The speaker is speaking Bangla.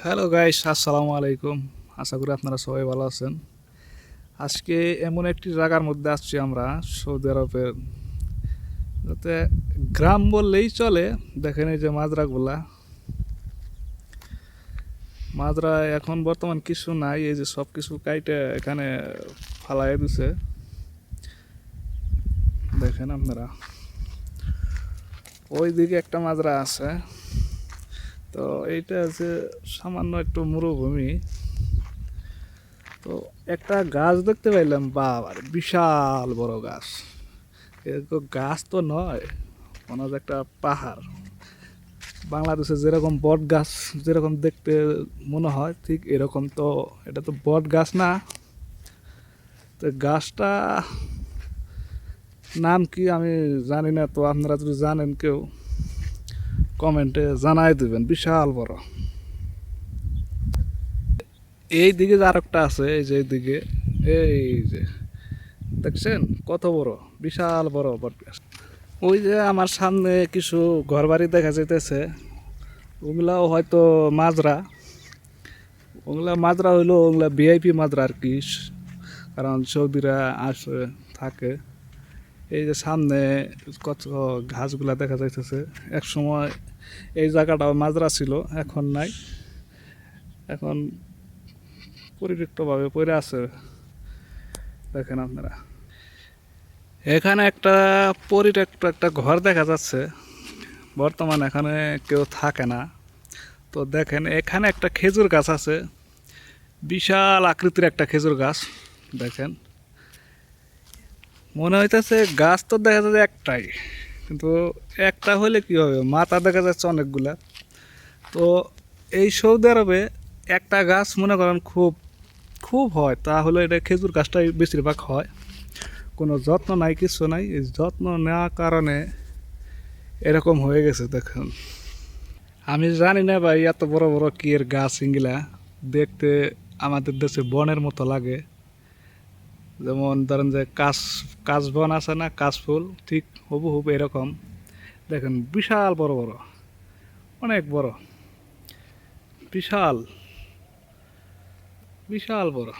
হ্যালো গাইস, আসসালামু আলাইকুম। আশা করি আপনারা সবাই ভালো আছেন। আজকে এমন একটি জায়গার মধ্যে আসছি আমরা, সৌদি আরবের, যাতে গ্রাম বললেই চলে। দেখেন এই যে মাজরাগুলা, মাজরা এখন বর্তমান কিছু নাই, এই যে সব কিছু কাইটে এখানে ফালাই দিছে। দেখেন আপনারা, ওই দিকে একটা মাজরা আছে। তো এইটা আছে সামান্য একটু মরুভূমি। তো একটা গাছ দেখতে পাইলাম, বাবা বিশাল বড় গাছ। এ তো গাছ তো নয়, মনে হয় একটা পাহাড়। বাংলাদেশে যেরকম বট গাছ যেরকম দেখতে মনে হয়, ঠিক এরকম তো। এটা তো বট গাছ না। তো গাছটা নাম কি আমি জানি না, তো আপনারা যদি জানেন কেউ কমেন্টে জানাই দেবেন। বিশাল বড়। এই দিকে যে আরেকটা আছে, এই যে এইদিকে, এই যে দেখছেন কত বড়, বিশাল বড় বট গাছ। ওই যে আমার সামনে কিছু ঘরবাড়ি দেখা যাইতেছে, ওগুলাও হয়তো মাজরা। ওগুলা মাজরা হইলো ওগুলা ভিআইপি মাজরা আর কি, কারণ সৌদিরা আসে থাকে। এই যে সামনে কত ঘাসগুলা দেখা যাইতেছে। এক সময় এই জায়গাটাও মাজরা ছিল, এখন নাই, এখন পরিত্যক্তভাবে পড়ে আছে। দেখেন আপনারা, এখানে একটা পরিত্যক্ত একটা ঘর দেখা যাচ্ছে। বর্তমান এখানে কেউ থাকে না। তো দেখেন এখানে একটা খেজুর গাছ আছে, বিশাল আকৃতির একটা খেজুর গাছ। দেখেন, মনে হইতেছে গাছ তো দেখা যাচ্ছে একটাই, কিন্তু একটা হলে কি হবে, মাথা দেখা যাচ্ছে অনেকগুলা। তো এই সৌদি আরবে একটা গাছ মনে করেন খুব খুব হয়, তাহলে এটা খেজুর গাছটাই বেশিরভাগ হয়। কোনো যত্ন নাই, কিছু নাই। এই যত্ন নেওয়ার কারণে এরকম হয়ে গেছে। দেখুন, আমি জানি না ভাই, এত বড় বড় কি এর গাছ এগুলা দেখতে আমাদের দেশে বনের মতো লাগে। যেমন ধরেন যে কাশবন আছে না, কাশফুল, ঠিক হুবহু এরকম। দেখেন বিশাল বড় বড়, অনেক বড়, বিশাল বিশাল বড়।